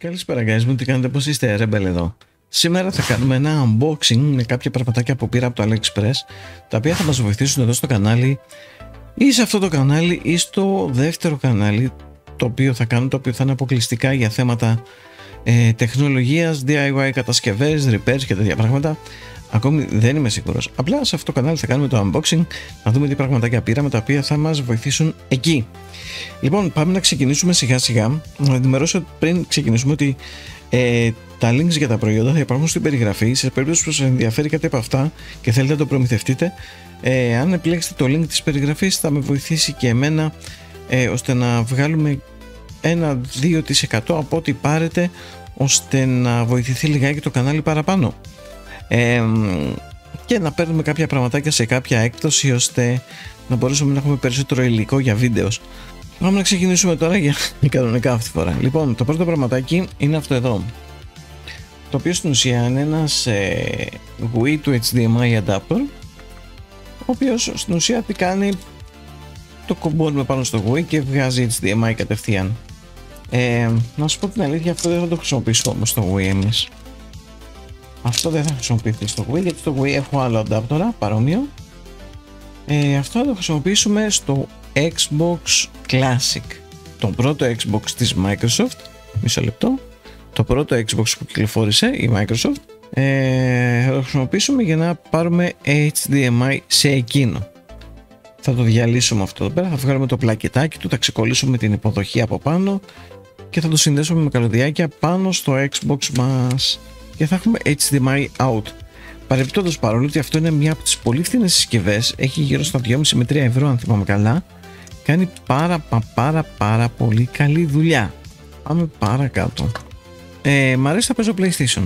Καλησπέρα guys μου, τι κάνετε, πώς είστε, Rebel εδώ. Σήμερα θα κάνουμε ένα unboxing με κάποια πραγματάκια που πήρα από το AliExpress, τα οποία θα μας βοηθήσουν εδώ στο κανάλι ή σε αυτό το κανάλι ή στο δεύτερο κανάλι το οποίο θα κάνω, το οποίο θα είναι αποκλειστικά για θέματα τεχνολογίας, DIY κατασκευές, repairs και τέτοια πράγματα. Ακόμη δεν είμαι σίγουρος. Απλά σε αυτό το κανάλι θα κάνουμε το unboxing, να δούμε τι πραγματάκια πήραμε τα οποία θα μας βοηθήσουν εκεί. Λοιπόν, πάμε να ξεκινήσουμε σιγά σιγά. Να ενημερώσω πριν ξεκινήσουμε ότι τα links για τα προϊόντα θα υπάρχουν στην περιγραφή. Σε περίπτωση που σας ενδιαφέρει κάτι από αυτά και θέλετε να το προμηθευτείτε, αν επιλέξετε το link της περιγραφής θα με βοηθήσει και εμένα ώστε να βγάλουμε 1-2% από ό,τι πάρετε, ώστε να βοηθηθεί λιγάκι το κανάλι παραπάνω. Και να παίρνουμε κάποια πραγματάκια σε κάποια έκπτωση, ώστε να μπορέσουμε να έχουμε περισσότερο υλικό για βίντεο. Πάμε να ξεκινήσουμε τώρα για κανονικά αυτή τη φορά. Λοιπόν, το πρώτο πραγματάκι είναι αυτό εδώ, το οποίο στην ουσία είναι ένας Wii του HDMI adapter, ο οποίος στην ουσία τι κάνει, το κομπώνουμε πάνω στο Wii και βγάζει HDMI κατευθείαν. Να σου πω την αλήθεια, αυτό δεν θα το χρησιμοποιήσουμε όμως στο Wii εμείς. Αυτό δεν θα χρησιμοποιηθεί στο Wii, γιατί στο Wii έχω άλλο adapter παρόμοιο. Αυτό θα το χρησιμοποιήσουμε στο Xbox Classic, το πρώτο Xbox της Microsoft. Μισό λεπτό. Το πρώτο Xbox που κυκλοφόρησε η Microsoft, θα το χρησιμοποιήσουμε για να πάρουμε HDMI σε εκείνο. Θα το διαλύσουμε αυτό εδώ πέρα, θα βγάλουμε το πλακετάκι του, θα ξεκολλήσουμε την υποδοχή από πάνω και θα το συνδέσουμε με καλωδιάκια πάνω στο Xbox μας και θα έχουμε HDMI out. Παρεμπιπτόντως, παρόλο ότι αυτό είναι μια από τις πολύ φθηνές συσκευές, έχει γύρω στα 2,5 με 3 ευρώ αν θυμάμαι καλά, κάνει πάρα πολύ καλή δουλειά. Πάμε παρακάτω. Μ' αρέσει να παίζω PlayStation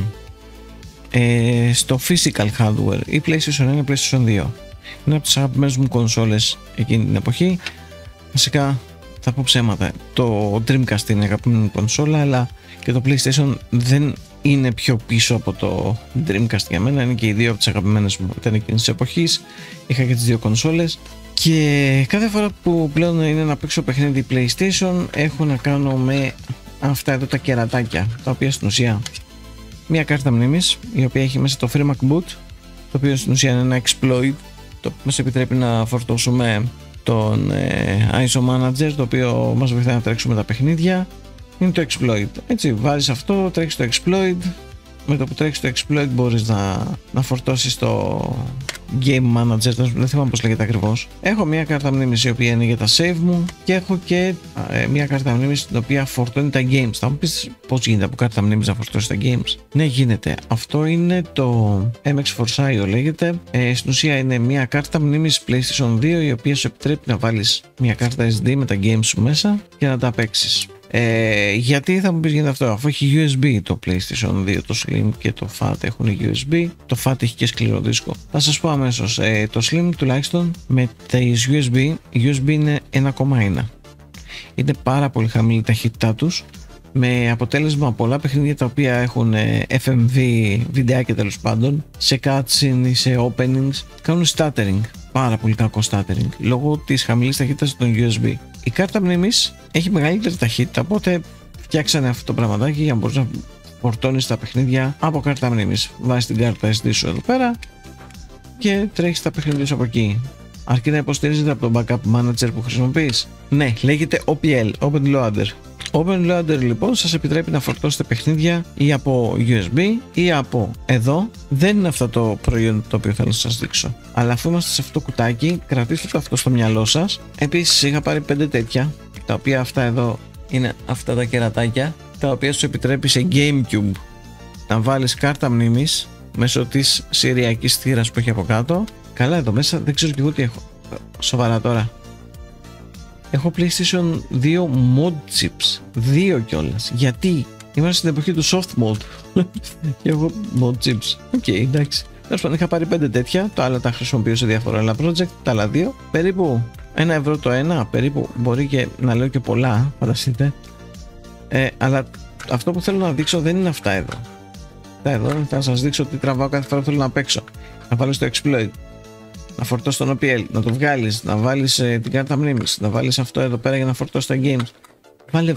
στο physical hardware, ή PlayStation 1 ή PlayStation 2. Είναι από τις αγαπημένες μου κονσόλες εκείνη την εποχή. Βασικά θα πω ψέματα, το Dreamcast είναι αγαπημένη μου κονσόλα, αλλά και το PlayStation δεν είναι πιο πίσω από το Dreamcast για μένα. Είναι και οι δύο από τις αγαπημένες μου, ήταν εκείνης της εποχής. Είχα και τις δύο κονσόλες και κάθε φορά που πλέον είναι να παίξω παιχνίδι PlayStation έχω να κάνω με αυτά εδώ τα κερατάκια, τα οποία στην ουσία μια κάρτα μνήμης η οποία έχει μέσα το FreeMac Boot, το οποίο στην ουσία είναι ένα exploit το οποίο μας επιτρέπει να φορτώσουμε τον ISO Manager, το οποίο μας βοηθάει να τρέξουμε τα παιχνίδια. Είναι το exploit, έτσι βάζεις αυτό, τρέχεις το exploit, με το που τρέχεις το exploit μπορείς να φορτώσεις το Game Manager, δεν θυμάμαι πώς λέγεται ακριβώς. Έχω μια κάρτα μνήμης η οποία είναι για τα save μου και έχω και μια κάρτα μνήμης την οποία φορτώνει τα games. Θα μου πεις πώς γίνεται από κάρτα μνήμης να φορτώσει τα games? Ναι, γίνεται. Αυτό είναι το MX Forsio λέγεται. Στην ουσία είναι μια κάρτα μνήμης PlayStation 2 η οποία σου επιτρέπει να βάλεις μια κάρτα SD με τα games σου μέσα και να τα παίξεις. Γιατί θα μου πεις γίνεται αυτό? Αφού έχει USB το PlayStation 2, το Slim και το Fat έχουν USB, το Fat έχει και σκληρό δίσκο. Θα σας πω αμέσως, το Slim τουλάχιστον με τα USB, USB είναι 1,1. Είναι πάρα πολύ χαμηλή η ταχύτητά τους, με αποτέλεσμα πολλά παιχνίδια τα οποία έχουν FMV βιντεάκια τέλος πάντων, σε cutscene ή σε openings, κάνουν stuttering, πάρα πολύ κακό stuttering, λόγω της χαμηλής ταχύτητας των USB. Η κάρτα μνήμης έχει μεγαλύτερη ταχύτητα, οπότε φτιάξανε αυτό το πραγματάκι για να μπορείς να φορτώνεις τα παιχνίδια από κάρτα μνήμης. Βάζεις την κάρτα SD σου εδώ πέρα και τρέχεις τα παιχνίδια σου από εκεί. Αρκεί να υποστηρίζεται από το backup manager που χρησιμοποιείς. Ναι, λέγεται OPL, Open Loader. Open Loader λοιπόν σας επιτρέπει να φορτώσετε παιχνίδια ή από USB ή από εδώ. Δεν είναι αυτό το προϊόν το οποίο θέλω να σας δείξω, αλλά αφού είμαστε σε αυτό το κουτάκι, κρατήστε το αυτό στο μυαλό σας. Επίσης είχα πάρει 5 τέτοια, τα οποία αυτά εδώ είναι αυτά τα κερατάκια, τα οποία σου επιτρέπει σε GameCube να βάλεις κάρτα μνήμης μέσω της συριακής θύρας που έχει από κάτω. Καλά, εδώ μέσα δεν ξέρω και εγώ τι έχω. Σοβαρά τώρα. Έχω PlayStation 2 mod chips. 2 κιόλας. Γιατί? Είμαστε στην εποχή του soft mode. Και έχω mod chips. Οκ, εντάξει. Τέλος πάντων, είχα πάρει 5 τέτοια. Το άλλο τα χρησιμοποιώ σε διάφορα άλλα project. Τα άλλα 2. Περίπου 1 ευρώ το ένα. Περίπου, μπορεί και να λέω και πολλά, φανταστείτε. Αλλά αυτό που θέλω να δείξω δεν είναι αυτά εδώ. Αυτά εδώ θα σας δείξω τι τραβάω κάθε φορά που θέλω να παίξω. Να βάλω στο exploit, να φορτώσει τον OPL, να το βγάλεις, να βάλεις την κάρτα μνήμης, να βάλεις αυτό εδώ πέρα για να φορτώσει τα games. Βάλε.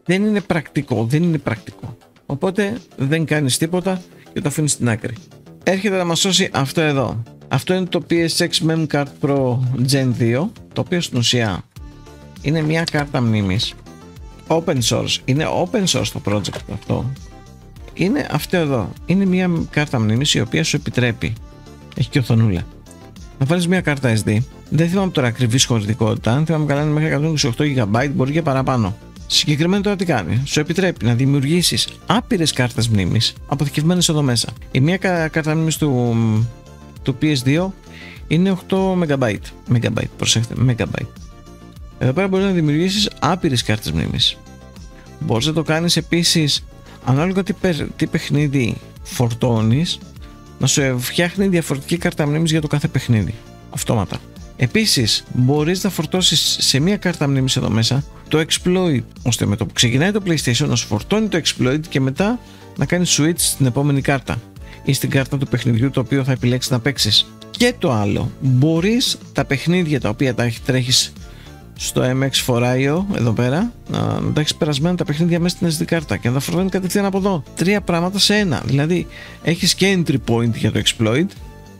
δεν είναι πρακτικό, δεν είναι πρακτικό. Οπότε δεν κάνεις τίποτα και το αφήνεις στην άκρη. Έρχεται να μας σώσει αυτό εδώ. Αυτό είναι το PSX Mem Card Pro Gen 2, το οποίο στην ουσία είναι μια κάρτα μνήμης open source. Είναι open source το project αυτό. Είναι αυτό εδώ. Είναι μια κάρτα μνήμης η οποία σου επιτρέπει, έχει και οθονούλα, να βάλεις μια κάρτα SD. Δεν θυμάμαι τώρα ακριβή χωρητικότητα. Αν θυμάμαι καλά, είναι μέχρι 128 GB, μπορεί και παραπάνω. Συγκεκριμένα τώρα τι κάνει? Σου επιτρέπει να δημιουργήσεις άπειρες κάρτες μνήμης αποθηκευμένες εδώ μέσα. Η μία κάρτα μνήμης του PS2 είναι 8 MB. Προσέχτε, MB. Εδώ πέρα μπορείς να δημιουργήσεις άπειρες κάρτες μνήμης. Μπορείς να το κάνεις επίσης ανάλογα τι παιχνίδι φορτώνεις, να σου φτιάχνει διαφορετική κάρτα μνήμης για το κάθε παιχνίδι. Αυτόματα. Επίσης, μπορείς να φορτώσεις σε μία κάρτα μνήμης εδώ μέσα το exploit, ώστε με το που ξεκινάει το PlayStation να σου φορτώνει το exploit και μετά να κάνει switch στην επόμενη κάρτα ή στην κάρτα του παιχνιδιού το οποίο θα επιλέξεις να παίξεις. Και το άλλο, μπορείς τα παιχνίδια τα οποία τα τρέχεις στο MX4IO εδώ πέρα να τα έχεις περασμένα τα παιχνίδια μέσα στην SD κάρτα και να τα φορτώνει κατευθείαν από εδώ. 3 πράγματα σε ένα. Δηλαδή, έχεις και entry point για το exploit,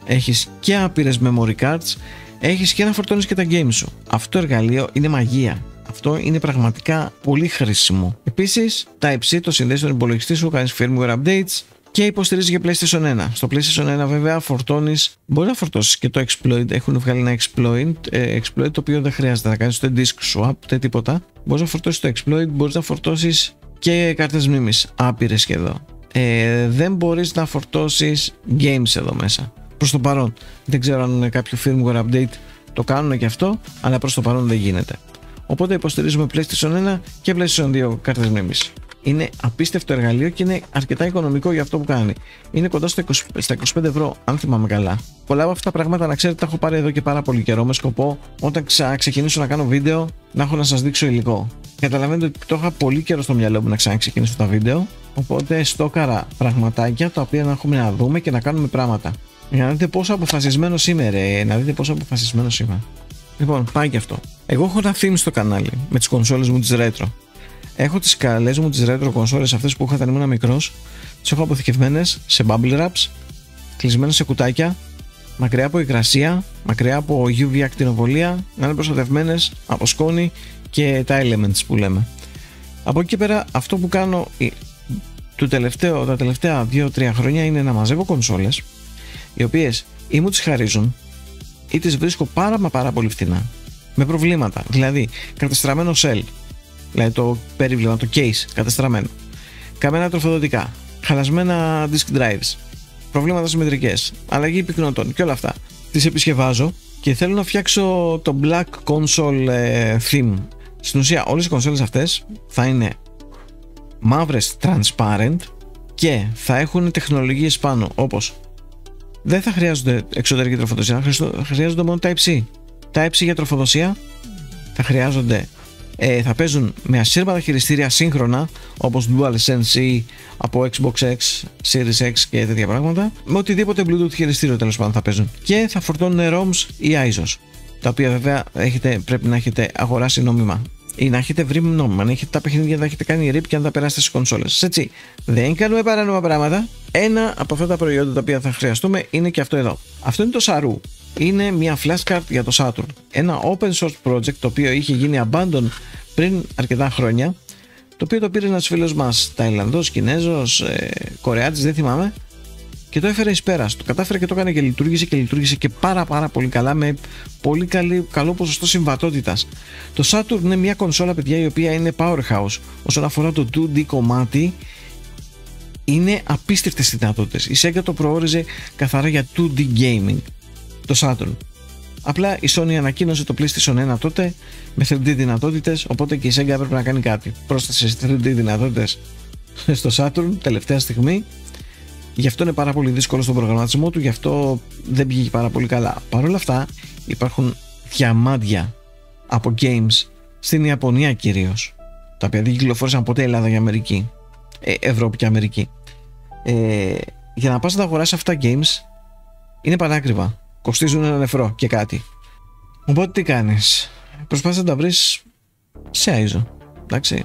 έχεις και άπειρες memory cards, έχεις και να φορτώνεις και τα games σου. Αυτό το εργαλείο είναι μαγεία. Αυτό είναι πραγματικά πολύ χρήσιμο. Επίσης, Type-C το συνδέεις στον υπολογιστή σου, κάνεις firmware updates και υποστηρίζει για PlayStation 1. Στο PlayStation 1 βέβαια φορτώνεις, μπορεί να φορτώσεις και το exploit. Έχουν βγάλει ένα exploit το οποίο δεν χρειάζεται να κάνεις το disk swap, ούτε τίποτα. Μπορείς να φορτώσεις το exploit, μπορείς να φορτώσεις και κάρτες μνήμης, άπειρες και εδώ. Δεν μπορείς να φορτώσεις games εδώ μέσα. Προς το παρόν. Δεν ξέρω αν κάποιο firmware update το κάνουν και αυτό, αλλά προς το παρόν δεν γίνεται. Οπότε υποστηρίζουμε PlayStation 1 και PlayStation 2 κάρτες μνήμης. Είναι απίστευτο εργαλείο και είναι αρκετά οικονομικό για αυτό που κάνει. Είναι κοντά στα 25 ευρώ, αν θυμάμαι καλά. Πολλά από αυτά τα πράγματα, να ξέρετε, τα έχω πάρει εδώ και πάρα πολύ καιρό με σκοπό όταν ξεκινήσω να κάνω βίντεο να έχω να σας δείξω υλικό. Καταλαβαίνετε ότι το είχα πολύ καιρό στο μυαλό μου να ξαναξεκινήσω τα βίντεο. Οπότε στόκαρα πραγματάκια τα οποία να έχουμε να δούμε και να κάνουμε πράγματα. Για να δείτε πόσο αποφασισμένος είμαι, ρε. Να δείτε πόσο αποφασισμένος είμαι. Λοιπόν, πάει και αυτό. Εγώ έχω ένα theme στο κανάλι με τις κονσόλες μου τις retro. Έχω τις καλές μου τις retro κονσόλες αυτές που είχα όταν ήμουν μικρός. Τις έχω αποθηκευμένες σε bubble wraps, κλεισμένες σε κουτάκια, μακριά από υγρασία, μακριά από UV ακτινοβολία, να είναι προστατευμένες από σκόνη και τα elements που λέμε. Από εκεί και πέρα, αυτό που κάνω τα τελευταία 2-3 χρόνια είναι να μαζεύω κονσόλες, οι οποίες ή μου τις χαρίζουν ή τις βρίσκω πάρα πολύ φθηνά, με προβλήματα, δηλαδή κατεστραμμένο shell, δηλαδή το περίβλημα, το case κατεστραμμένο, καμένα τροφοδοτικά, χαλασμένα disk drives, προβλήματα συμμετρικές, αλλαγή πυκνοτών και όλα αυτά. Τις επισκευάζω και θέλω να φτιάξω το Black Console theme. Στην ουσία όλες οι κονσόλες αυτές θα είναι μαύρες transparent και θα έχουν τεχνολογίες πάνω, όπως δεν θα χρειάζονται εξωτερική τροφοδοσία, θα χρειάζονται μόνο Type-C. Type-C για τροφοδοσία, θα χρειάζονται, θα παίζουν με ασύρματα χειριστήρια σύγχρονα όπως DualSense ή από Xbox X, Series X και τέτοια πράγματα, με οτιδήποτε Bluetooth χειριστήριο τέλος πάντων θα παίζουν. Και θα φορτώνουν ROMs ή ISOs, τα οποία βέβαια πρέπει να έχετε αγοράσει νόμιμα ή να έχετε βρει νόμιμα, να έχετε τα παιχνίδια, να έχετε κάνει rip και να τα περάσετε στις κονσόλες. Έτσι, δεν κάνουμε παράνομα πράγματα. Ένα από αυτά τα προϊόντα τα οποία θα χρειαστούμε είναι και αυτό εδώ. Αυτό είναι το Saru. Είναι μια flashcard για το Saturn. Ένα open source project το οποίο είχε γίνει abandon πριν αρκετά χρόνια. Το οποίο το πήρε ένας φίλος μας, Ταϊλανδός, Κινέζος, Κορεάτης, δεν θυμάμαι. Και το έφερε εις πέρας. Το κατάφερε και το έκανε και λειτουργήσε και πάρα πολύ καλά, με πολύ καλό ποσοστό συμβατότητας. Το Saturn είναι μια κονσόλα, παιδιά, η οποία είναι powerhouse όσον αφορά το 2D κομμάτι. Είναι απίστευτες δυνατότητες. Η Sega το προόριζε καθαρά για 2D gaming, το Saturn. Απλά η Sony ανακοίνωσε το PlayStation 1 τότε με 3D δυνατότητες, οπότε και η Sega έπρεπε να κάνει κάτι. Πρόσθεσε 3D δυνατότητες στο Saturn τελευταία στιγμή. Γι' αυτό είναι πάρα πολύ δύσκολο στον προγραμματισμό του, γι' αυτό δεν πήγε πάρα πολύ καλά. Παρ' όλα αυτά υπάρχουν διαμάντια από games στην Ιαπωνία κυρίως, τα οποία δεν κυκλοφόρησαν ποτέ Ελλάδα και Αμερική, Ευρώπη και Αμερική. Για να πας να τα αγοράσεις αυτά τα games είναι πανάκριβα, κοστίζουν ένα νεφρό και κάτι. Οπότε τι κάνεις? Προσπάθεις να τα βρεις σε ISO, εντάξει.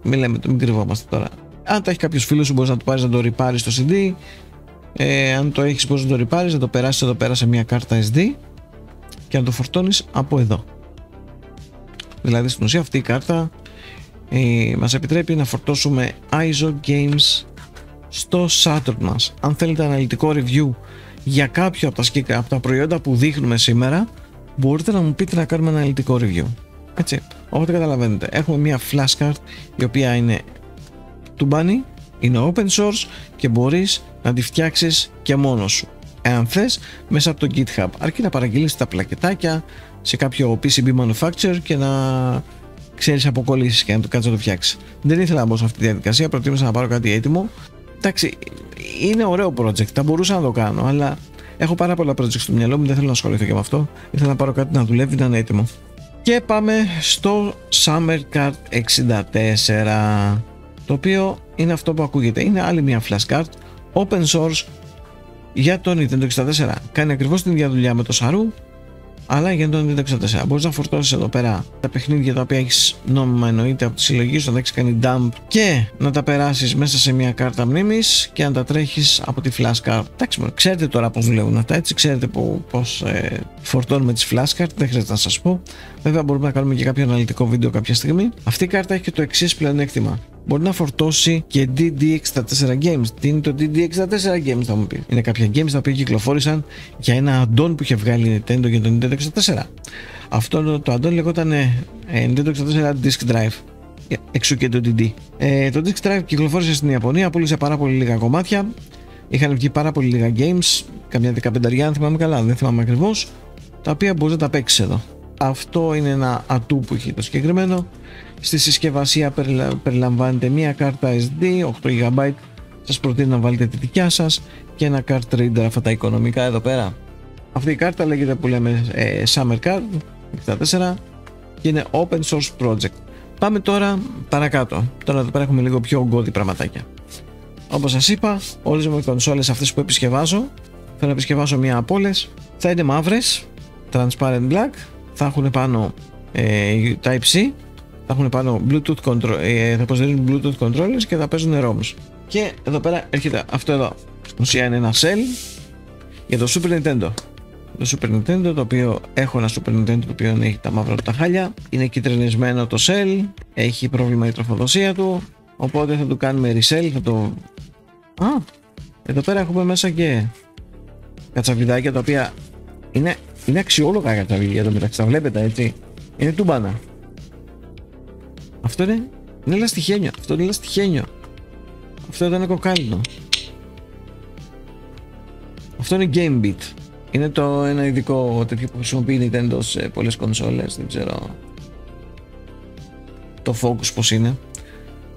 μην κρυβόμαστε τώρα. Αν το έχει κάποιος φίλος σου, μπορείς να το πάρεις να το ριπάρεις στο CD. Αν το έχεις, μπορείς να το ριπάρεις, να το περάσεις εδώ πέρα σε μια κάρτα SD και να το φορτώνεις από εδώ. Δηλαδή στην ουσία αυτή η κάρτα μας επιτρέπει να φορτώσουμε ISO games στο Saturn μας. Αν θέλετε αναλυτικό review για κάποιο από τα προϊόντα που δείχνουμε σήμερα, μπορείτε να μου πείτε να κάνουμε αναλυτικό review. Έτσι, οπότε καταλαβαίνετε, έχουμε μια flashcard η οποία είναι τουμπάνι, είναι open source και μπορείς να τη φτιάξεις και μόνος σου, εάν θες, μέσα από το GitHub, αρκεί να παραγγείλεις τα πλακετάκια σε κάποιο PCB manufacturer και να ξέρεις αποκολλήσεις και να το κάτσεις να το φτιάξεις. Δεν ήθελα να μπω σε αυτή τη διαδικασία, προτίμησα να πάρω κάτι έτοιμο. Εντάξει, είναι ωραίο project, θα μπορούσα να το κάνω, αλλά έχω πάρα πολλά projects στο μυαλό μου, δεν θέλω να ασχοληθώ και με αυτό. Ήθελα να πάρω κάτι να δουλεύει, να είναι έτοιμο. Και πάμε στο Summer Card 64, το οποίο είναι αυτό που ακούγεται. Είναι άλλη μια flash card open source για το Nintendo 64. Κάνει ακριβώς την ίδια δουλειά με το Saru, αλλά για το Nintendo 64. Μπορείς να φορτώσεις εδώ πέρα τα παιχνίδια τα οποία έχεις νόμιμα, εννοείται, από τη συλλογή σου, να τα έχεις κάνει dump και να τα περάσεις μέσα σε μια κάρτα μνήμης και να τα τρέχεις από τη flash card. Εντάξει, ξέρετε τώρα πώς δουλεύουν αυτά, έτσι, ξέρετε πώς φορτώνουμε τις flash card, δεν χρειάζεται να σας πω. Βέβαια μπορούμε να κάνουμε και κάποιο αναλυτικό βίντεο κάποια στιγμή. Αυτή η κάρτα έχει και το εξής πλεονέκτημα. Μπορεί να φορτώσει και DD64 games. Τι είναι το DD64 games, θα μου πει? Είναι κάποια games τα οποία κυκλοφόρησαν για ένα add-on που είχε βγάλει η Nintendo για το Nintendo 64. Αυτό το add-on λεγόταν Nintendo 64 Disk Drive. Εξού και το DD. Το Disk Drive κυκλοφόρησε στην Ιαπωνία, πούλησε πάρα πολύ λίγα κομμάτια. Είχαν βγει πάρα πολύ λίγα games, καμιά 15, αν θυμάμαι καλά, δεν θυμάμαι ακριβώς, τα οποία μπορεί να τα παίξει εδώ. Αυτό είναι ένα ατού που έχει το συγκεκριμένο. Στη συσκευασία περιλαμβάνεται μια κάρτα SD 8 GB. Σας προτείνω να βάλετε τη δικιά σας και ένα card reader, αυτά τα οικονομικά εδώ πέρα. Αυτή η κάρτα λέγεται, που λέμε, Summer Card 64 και είναι open source project. Πάμε τώρα παρακάτω. Τώρα εδώ πέρα έχουμε λίγο πιο ογκώδη πραγματάκια. Όπως σας είπα, όλες μου οι κονσόλες αυτές που επισκευάζω, θέλω να επισκευάσω μία από όλες, θα είναι μαύρες, transparent black, θα έχουν πάνω Type-C, θα έχουν πάνω Bluetooth θα υποστηρίζουν Bluetooth controllers και θα παίζουν ROMs. Και εδώ πέρα έρχεται αυτό εδώ. Στην ουσία είναι ένα cell για το Super Nintendo. Το Super Nintendo, το οποίο έχω ένα Super Nintendo το οποίο έχει τα μαύρα του τα χάλια, είναι κυτρινισμένο το cell, έχει πρόβλημα η τροφοδοσία του, οπότε θα του κάνουμε resell, θα το... εδώ πέρα έχουμε μέσα και κατσαβιδάκια τα οποία είναι αξιόλογα κατσαβίδια εδώ μεταξύ, τα βλέπετε, έτσι, είναι τούμπανα. Αυτό είναι λαστιχένιο, αυτό είναι λαστιχένιο, αυτό εδώ είναι κοκάλινο, αυτό είναι Game Beat. Είναι ένα ειδικό τέτοιο που χρησιμοποιεί η Nintendo σε πολλές κονσόλες, δεν ξέρω το Focus πως είναι.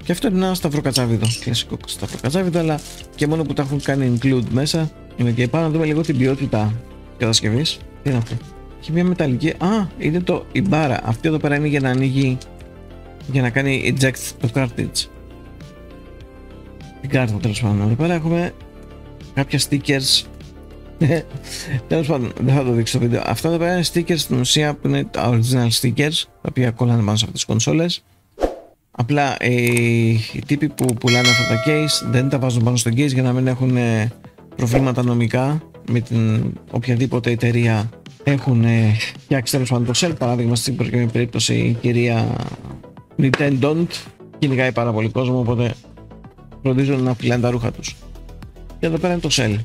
Και αυτό είναι ένα σταυροκατσάβιδο, κλασικό σταυροκατσάβιδο, αλλά και μόνο που τα έχουν κάνει include μέσα. Είναι και πάνω να δούμε λίγο την ποιότητα κατασκευής. Τι είναι αυτό? Έχει μια μεταλλική, είναι η μπάρα. Αυτή εδώ πέρα είναι για να ανοίγει, για να κάνει eject το cartridge. Την κάρτα τέλος πάντων. Εδώ πέρα έχουμε κάποια stickers. Τέλος πάντων, δεν θα το δείξω στο βίντεο. Αυτά εδώ πέρα είναι stickers στην ουσία που είναι τα original stickers, τα οποία κολλάνε πάνω σε αυτές τις κονσόλες. Απλά οι τύποι που πουλάνε αυτά τα case δεν τα βάζουν πάνω στο case για να μην έχουν προβλήματα νομικά με την οποιαδήποτε εταιρεία έχουν φτιάξει τέλος πάντων το cell. Παράδειγμα, στην προκειμένη περίπτωση η κυρία Nintendo κυνηγάει πάρα πολύ κόσμο, οπότε φροντίζουν να φυλάνε τα ρούχα τους. Και εδώ πέρα είναι το cell,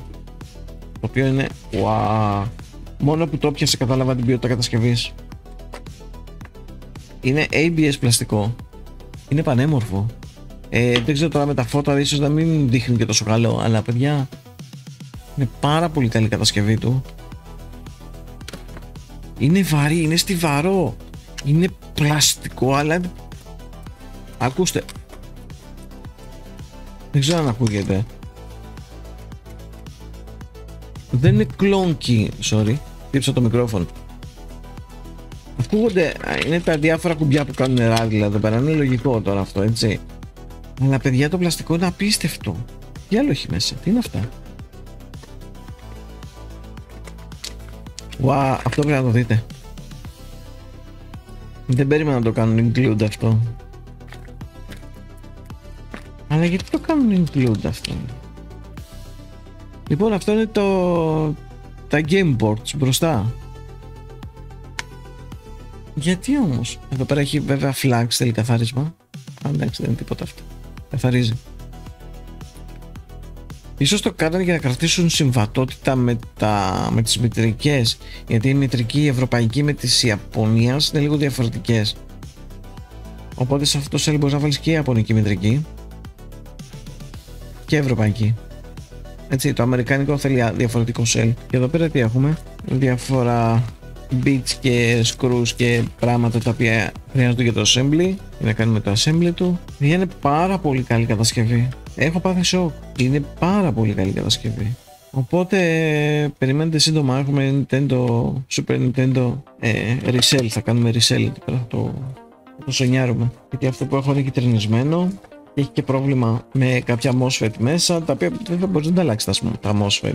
το οποίο είναι μόνο που το πιάσε κατάλαβα την ποιότητα κατασκευής. Είναι ABS πλαστικό, είναι πανέμορφο. Δεν ξέρω τώρα με τα φώτα ίσως να μην δείχνει και τόσο καλό, αλλά παιδιά είναι πάρα πολύ καλή κατασκευή του. Είναι βαρύ, είναι στιβαρό, είναι πλαστικό, αλλά ακούστε, δεν ξέρω αν ακούγεται. Δεν είναι κλόνκι, sorry, τύψα το μικρόφωνο. Ακούγονται, είναι τα διάφορα κουμπιά που κάνουν ράδιλα εδώ πέρα, είναι λογικό τώρα αυτό, έτσι. Αλλά παιδιά, το πλαστικό είναι απίστευτο. Τι άλλο έχει μέσα, τι είναι αυτά? Αυτό πρέπει να το δείτε. Δεν περίμενα να το κάνουν include αυτό. Αλλά γιατί το κάνουν include αυτό? Λοιπόν, αυτό είναι τα game boards μπροστά. Γιατί όμως? Εδώ πέρα έχει βέβαια flags, θέλει καθάρισμα. Εντάξει, δεν είναι τίποτα αυτό. Καθαρίζει. Ίσως το κάνανε για να κρατήσουν συμβατότητα με τις μητρικές, γιατί η μητρική η ευρωπαϊκή με τις Ιαπωνίας είναι λίγο διαφορετικές. Οπότε σε αυτό το cell μπορείς να βάλεις και ιαπωνική μητρική και ευρωπαϊκή. Έτσι, το αμερικάνικο θέλει διαφορετικό cell. Και εδώ πέρα τι έχουμε? Διάφορα bits και screws και πράγματα τα οποία χρειάζονται για το assembly, για να κάνουμε το assembly του. Είναι πάρα πολύ καλή κατασκευή. Έχω πάθει σοκ. Είναι πάρα πολύ καλή κατασκευή. Οπότε περιμένετε σύντομα, έχουμε Nintendo, Super Nintendo resell. Θα κάνουμε resell, το σονιάρουμε. Γιατί αυτό που έχω είναι κυτρινισμένο και έχει και πρόβλημα με κάποια MOSFET μέσα, τα οποία δεν θα μπορείς να τα αλλάξεις τα MOSFET.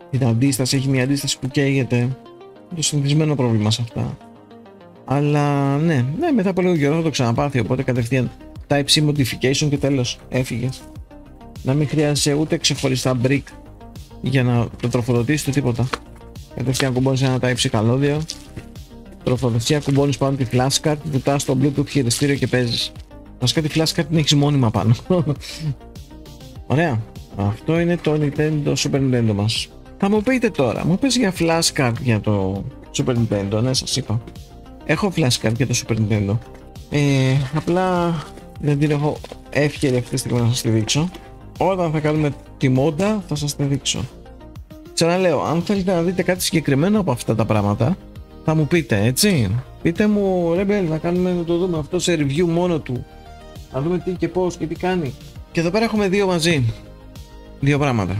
Η αντίσταση έχει μια αντίσταση που καίγεται. Το συνηθισμένο πρόβλημα σε αυτά. Αλλά ναι, μετά από λίγο καιρό θα το ξαναπάθει. Οπότε κατευθείαν Type-C modification και τέλος, έφυγες. Να μην χρειάζεσαι ούτε ξεχωριστά brick για να το τροφοδοτήσεις του τίποτα. Κατευθείαν κουμπώνεις ένα Type-C καλώδιο, τροφοδοσία, κουμπώνεις πάνω τη flashcard, βουτάς στο Bluetooth χειριστήριο και παίζεις. Βασικά τη flashcard την έχεις μόνιμα πάνω. Ωραία. Αυτό είναι το Nintendo Super Nintendo μας. Θα μου πείτε τώρα, μου πες για flashcard για το Super Nintendo? Ναι, σας είπα. Έχω flashcard για το Super Nintendo. Απλά δεν την έχω εύκαιρη αυτή τη στιγμή να σας τη δείξω. Όταν θα κάνουμε τη μόντα θα σας τη δείξω. Ξαναλέω, αν θέλετε να δείτε κάτι συγκεκριμένο από αυτά τα πράγματα, θα μου πείτε, έτσι. Πείτε μου, Rebel, να κάνουμε, να το δούμε αυτό σε review μόνο του. Να δούμε τι και πώς και τι κάνει. Και εδώ πέρα έχουμε δύο μαζί. Δύο πράγματα.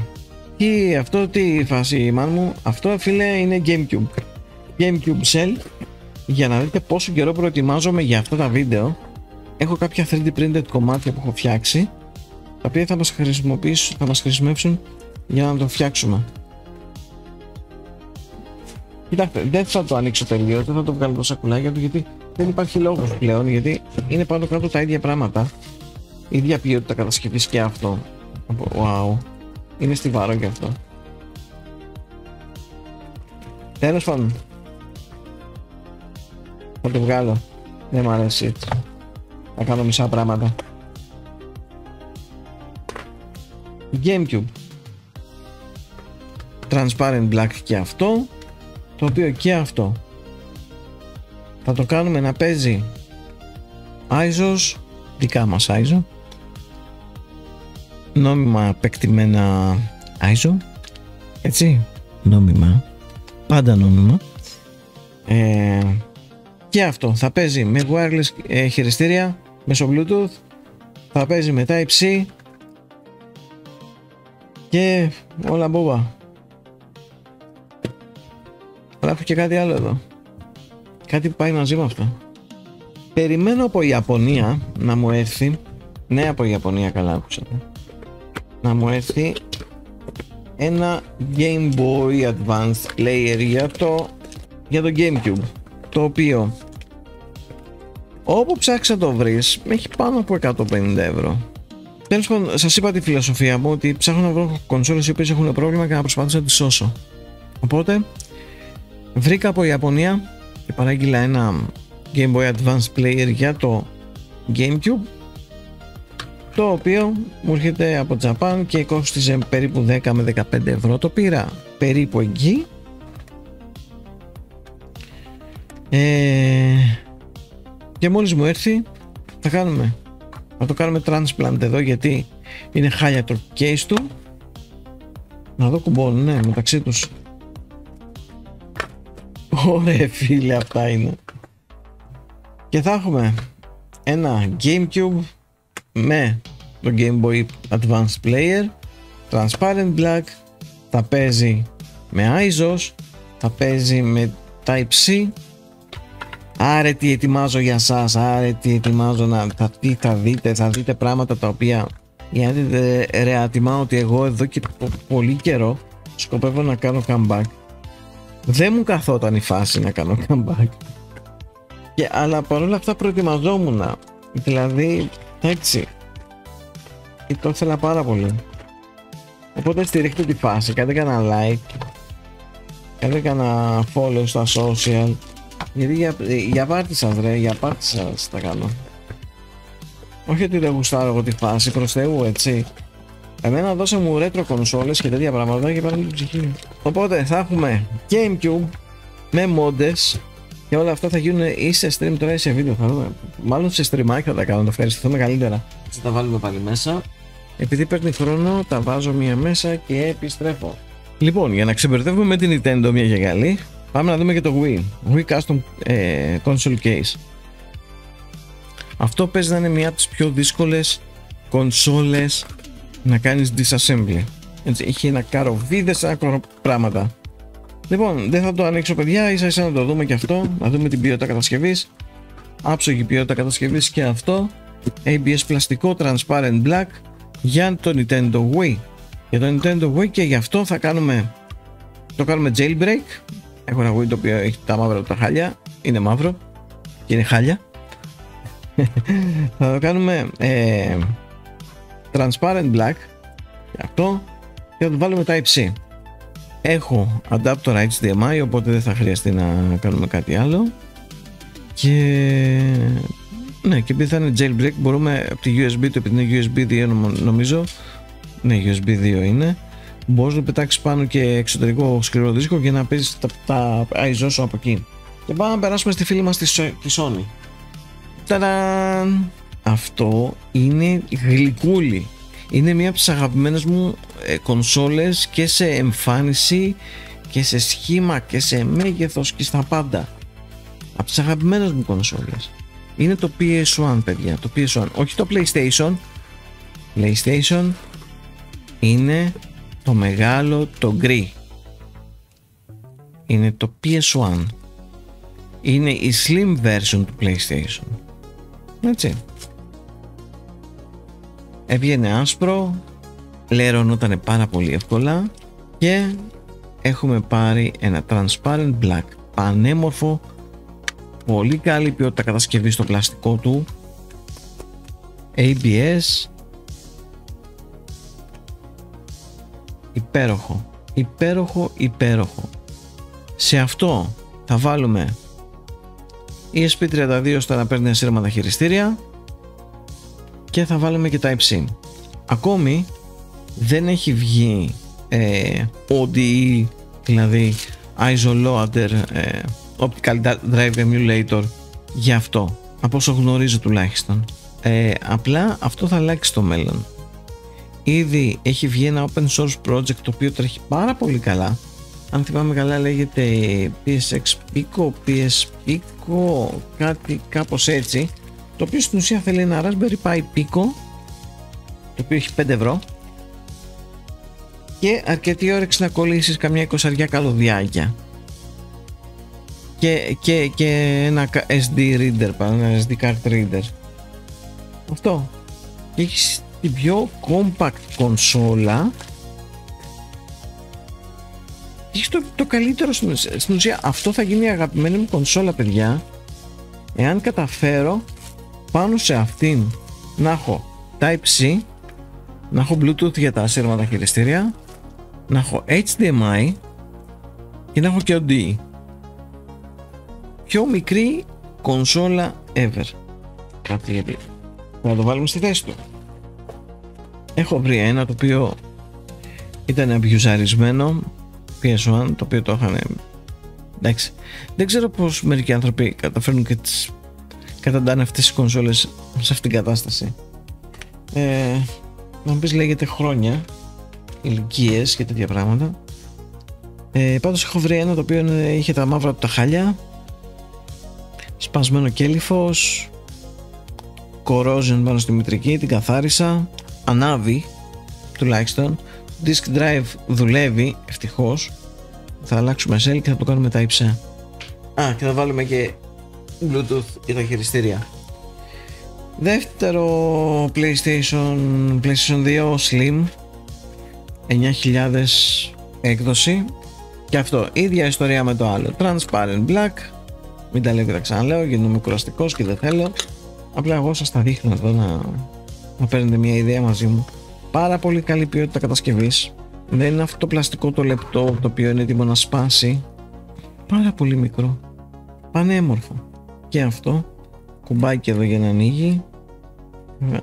Και αυτό τι φάση, μάν μου? Αυτό, φίλε, είναι GameCube. GameCube Cell. Για να δείτε πόσο καιρό προετοιμάζομαι για αυτά τα βίντεο. Έχω κάποια 3D printed κομμάτια που έχω φτιάξει, τα οποία θα μας χρησιμεύσουν για να το φτιάξουμε. Κοιτάξτε, δεν θα το ανοίξω τελείως, δεν θα το βγάλω το σακουλάκια του, γιατί δεν υπάρχει λόγος πλέον, γιατί είναι πάνω κάτω τα ίδια πράγματα, η ίδια ποιότητα κατασκευής και αυτό. Wow, είναι στιβαρό και αυτό. Τέλος πάντων, θα το βγάλω, δεν μου αρέσει έτσι. Θα κάνω μισά πράγματα. GameCube Transparent Black και αυτό, το οποίο και αυτό θα το κάνουμε να παίζει ISOs, δικά μας ISO, νόμιμα παικτημένα ISO, έτσι, νόμιμα, πάντα νόμιμα. Και αυτό θα παίζει με wireless χειριστήρια μέσω Bluetooth, θα παίζει με Type-C και όλα μπόμπα. Αλλά έχω και κάτι άλλο εδώ, κάτι που πάει μαζί με αυτό. Περιμένω από Ιαπωνία να μου έρθει, ναι, από Ιαπωνία, καλά άκουσατε, να μου έρθει ένα Game Boy Advance player για το GameCube, το οποίο όπου ψάξεις να το βρεις έχει πάνω από 150 ευρώ. Τέλος πάντων, σας είπα τη φιλοσοφία μου, ότι ψάχνω να βρω κονσόλες οι οποίες έχουν πρόβλημα και να προσπαθήσω να τις σώσω. Οπότε βρήκα από Ιαπωνία και παράγγειλα ένα Game Boy Advance player για το GameCube, το οποίο μου έρχεται από Japan και κόστιζε περίπου 10 με 15 ευρώ. Το πήρα περίπου εκεί. Και μόλις μου έρθει θα το κάνουμε transplant εδώ, γιατί είναι χάλια το case του. Να δω κουμπώνουν, ναι, μεταξύ τους. Ωραία φίλε, αυτά είναι. Και θα έχουμε ένα GameCube με το Game Boy Advance Player, Transparent Black, θα παίζει με ISOs, θα παίζει με Type-C. Άρε τι ετοιμάζω για σας, άρε τι ετοιμάζω τι θα δείτε πράγματα τα οποία, για να δείτε ρεατιμά ότι εγώ εδώ και πολύ καιρό σκοπεύω να κάνω comeback. Δεν μου καθόταν η φάση να κάνω comeback, αλλά παρόλα αυτά προετοιμαζόμουν, δηλαδή έτσι και το ήθελα πάρα πολύ. Οπότε στηρίχτε τη φάση, κάντε κανένα like, κάντε κανένα follow στα social, γιατί για πάρτι σας ρε, για πάρτι σας τα κάνω. Όχι ότι δεν γουστάρω εγώ τη φάση, προς Θεού, έτσι. Εμένα δώσε μου retro κονσόλες και τέτοια πράγματα και πάνε την ψυχή. Οπότε θα έχουμε GameCube με μόντες και όλα αυτά θα γίνουν ή σε stream τώρα ή σε βίντεο. Θα δούμε. Μάλλον σε streamάκι θα τα κάνω, το ευχαριστηθούμε καλύτερα. Θα τα βάλουμε πάλι μέσα. Επειδή παίρνει χρόνο, τα βάζω μία μέσα και επιστρέφω. Λοιπόν, για να ξεμπερδεύουμε με την Nintendo μια και καλή, πάμε να δούμε και το Wii. Wii Custom Console Case. Αυτό παίζει να είναι μια από τις πιο δύσκολες κονσόλες να κάνεις disassembly. Έτσι, έχει ένα καροβίδες, ένα πράγματα. Λοιπόν, δεν θα το ανοίξω παιδιά, ίσα ίσα να το δούμε και αυτό, να δούμε την ποιότητα κατασκευής. Άψογη ποιότητα κατασκευής και αυτό. ABS πλαστικό, transparent black για το Nintendo Wii. Για το Nintendo Wii και γι' αυτό θα κάνουμε, το κάνουμε jailbreak. Έχω ένα Wii το οποίο έχει τα μαύρα τα χάλια, είναι μαύρο και είναι χάλια. Θα το κάνουμε transparent black για αυτό και θα το βάλουμε Type-C. Έχω adapter HDMI, οπότε δεν θα χρειαστεί να κάνουμε κάτι άλλο. Και ναι, και επειδή θα είναι jailbreak μπορούμε από τη USB, το επειδή είναι USB 2 νομίζω, ναι USB 2 είναι, μπορείς να πετάξεις πάνω και εξωτερικό σκληρό δίσκο και να παίζεις τα ISO σου από εκεί. Και πάμε να περάσουμε στη φίλη μας τη Sony. Ταραν! Αυτό είναι γλυκούλη. Είναι μία από τις αγαπημένες μου κονσόλες και σε εμφάνιση και σε σχήμα και σε μέγεθος και στα πάντα. Από τις αγαπημένες μου κονσόλες. Είναι το PS1 παιδιά, το PS1, όχι το PlayStation. PlayStation είναι το μεγάλο, το γκρι. Είναι το PS1. Είναι η slim version του PlayStation. Έτσι. Έβγαινε άσπρο, λερωνόταν πάρα πολύ εύκολα και έχουμε πάρει ένα transparent black, πανέμορφο, πολύ καλή ποιότητα κατασκευή στο πλαστικό του, ABS, υπέροχο, υπέροχο, υπέροχο. Σε αυτό θα βάλουμε ESP32 ώστε να παίρνει ασύρματα χειριστήρια και θα βάλουμε και Type-C. Ακόμη δεν έχει βγει ODE, δηλαδή ISO Loader Optical Drive Emulator για αυτό, από όσο γνωρίζω τουλάχιστον. Απλά αυτό θα αλλάξει στο μέλλον. Ήδη έχει βγει ένα open source project το οποίο τρέχει πάρα πολύ καλά. Αν θυμάμαι καλά λέγεται PSX Pico, PS Pico, κάτι κάπως έτσι, το οποίο στην ουσία θέλει ένα Raspberry Pi Pico, το οποίο έχει 5 ευρώ και αρκετή όρεξη να κολλήσεις καμιά 20 καλωδιάκια και ένα SD reader, ένα SD card reader. Αυτό. Και έχεις την πιο compact κονσόλα. Έχεις το καλύτερο στην ουσία. Αυτό θα γίνει η αγαπημένη μου κονσόλα παιδιά, εάν καταφέρω πάνω σε αυτήν να έχω Type-C, να έχω Bluetooth για τα ασύρματα χειριστήρια, να έχω HDMI και να έχω και ODE. Πιο μικρή κονσόλα ever. Κάτι γιατί να το βάλουμε στη θέση του. Έχω βρει ένα το οποίο ήταν αμπιουζαρισμένο PS1, το οποίο το είχαν, εντάξει, δεν ξέρω πως μερικοί άνθρωποι καταφέρνουν και τις καταντάνε αυτές τις κονσόλες σε αυτήν την κατάσταση. Να μου πεις λέγεται χρόνια, ηλικίες και τέτοια πράγματα. Πάντως έχω βρει ένα το οποίο είχε τα μαύρα του τα χάλια, σπασμένο κέλυφος, corrosion πάνω στη μητρική, την καθάρισα, ανάβει τουλάχιστον, disk drive δουλεύει ευτυχώς, θα αλλάξουμε cell και θα το κάνουμε Type-C. Και θα βάλουμε και Bluetooth για τα χειριστήρια. Δεύτερο PlayStation 2 Slim 9000 έκδοση, και αυτό ίδια ιστορία με το άλλο, transparent black, μην τα λέω και τα ξαναλέω γιατί είμαι κουραστικός και δεν θέλω, απλά εγώ σας τα δείχνω εδώ να παίρνετε μια ιδέα μαζί μου. πάρα πολύ καλή ποιότητα κατασκευής. Δεν είναι αυτό το πλαστικό το λεπτό το οποίο είναι έτοιμο να σπάσει. Πάρα πολύ μικρό, πανέμορφο. Και αυτό, κουμπάκι εδώ για να ανοίγει. Δεν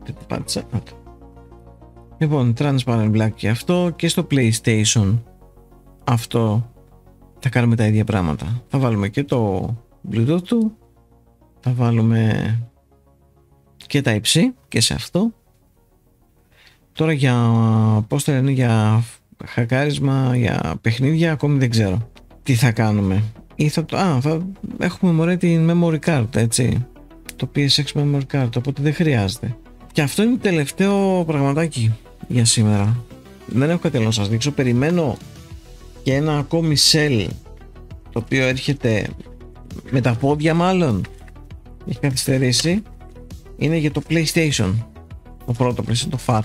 το πάτησα. Λοιπόν, transparent black και αυτό. Και στο PlayStation αυτό θα κάνουμε τα ίδια πράγματα. Θα βάλουμε και το Bluetooth του, θα βάλουμε και τα Type-C και σε αυτό. Τώρα για πώς το λένε, για χακάρισμα, για παιχνίδια, ακόμη δεν ξέρω τι θα κάνουμε. Ή θα έχουμε μωρέ την memory card, έτσι, το PSX memory card, οπότε δεν χρειάζεται. Και αυτό είναι το τελευταίο πραγματάκι για σήμερα. Δεν έχω κάτι άλλο να σας δείξω. Περιμένω και ένα ακόμη cell, το οποίο έρχεται με τα πόδια, μάλλον έχει καθυστερήσει. Είναι για το PlayStation, το πρώτο PlayStation, το FAT,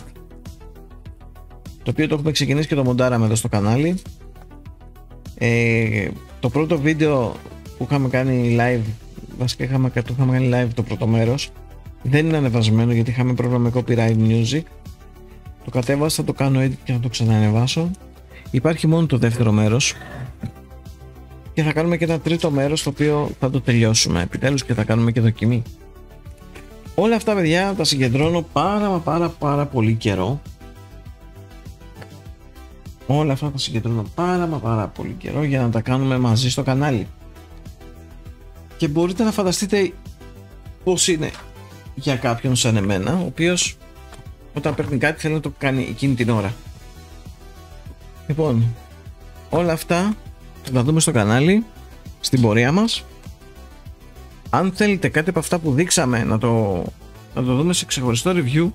το οποίο το έχουμε ξεκινήσει και το μοντάραμε εδώ στο κανάλι. Το πρώτο βίντεο που είχαμε κάνει live, βασικά είχαμε κάνει live το πρώτο μέρος, δεν είναι ανεβασμένο γιατί είχαμε πρόβλημα με copyright music. Το κατέβασα, θα το κάνω edit και θα το ξανανεβάσω. Υπάρχει μόνο το δεύτερο μέρος και θα κάνουμε και ένα τρίτο μέρος, το οποίο θα το τελειώσουμε επιτέλους και θα κάνουμε και δοκιμή. Όλα αυτά, παιδιά, τα συγκεντρώνω πάρα πολύ καιρό. Όλα αυτά τα συγκεντρώνω πάρα πολύ καιρό για να τα κάνουμε μαζί στο κανάλι. Και μπορείτε να φανταστείτε πώς είναι για κάποιον σαν εμένα, ο οποίος όταν παίρνει κάτι θέλει να το κάνει εκείνη την ώρα. Λοιπόν, όλα αυτά θα τα δούμε στο κανάλι, στην πορεία μας. Αν θέλετε κάτι από αυτά που δείξαμε να το δούμε σε ξεχωριστό review,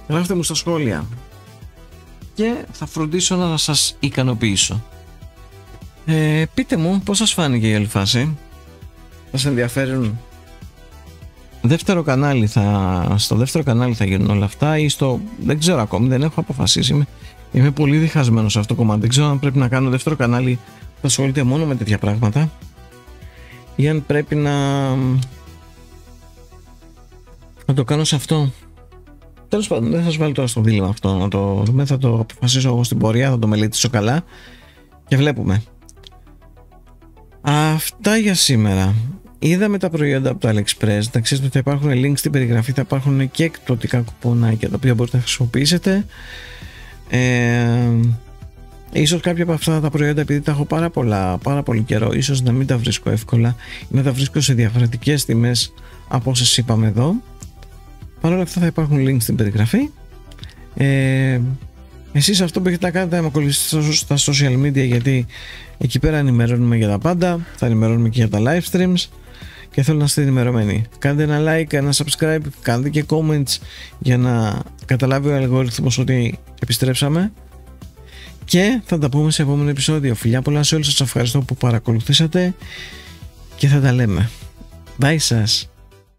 γράφτε μου στα σχόλια και θα φροντίσω να σας ικανοποιήσω. Πείτε μου πώς σας φάνηκε η όλη φάση. Σας ενδιαφέρουν? Στο δεύτερο κανάλι θα γίνουν όλα αυτά, ή δεν ξέρω ακόμη, δεν έχω αποφασίσει. Είμαι πολύ διχασμένος σε αυτό το κομμάτι. Δεν ξέρω αν πρέπει να κάνω δεύτερο κανάλι που ασχολείται μόνο με τέτοια πράγματα, ή αν πρέπει να το κάνω σε αυτό. Τέλος πάντων, δεν θα σας βάλω τώρα στο δίλημμα αυτό να το δούμε. Θα το αποφασίσω εγώ στην πορεία, θα το μελετήσω καλά και βλέπουμε. Αυτά για σήμερα. Είδαμε τα προϊόντα από το AliExpress. Να ξέρετε ότι θα υπάρχουν links στην περιγραφή, θα υπάρχουν και εκπτωτικά κουπονάκια τα οποία μπορείτε να χρησιμοποιήσετε. Ίσως κάποια από αυτά τα προϊόντα, επειδή τα έχω πάρα πολύ καιρό, ίσως να μην τα βρίσκω εύκολα ή να τα βρίσκω σε διαφορετικές τιμές από όσες είπαμε εδώ. Παρ' όλα αυτά θα υπάρχουν links στην περιγραφή. Εσείς αυτό που έχετε να κάνετε, να με ακολουθήσετε στα social media, γιατί εκεί πέρα ενημερώνουμε για τα πάντα, θα ενημερώνουμε και για τα live streams και θέλω να είστε ενημερωμένοι. Κάντε ένα like, ένα subscribe, κάντε και comments για να καταλάβει ο αλγόριθμος ότι επιστρέψαμε. Και θα τα πούμε σε επόμενο επεισόδιο. Φιλιά πολλά σε όλους, σας ευχαριστώ που παρακολουθήσατε και θα τα λέμε. Bye σας.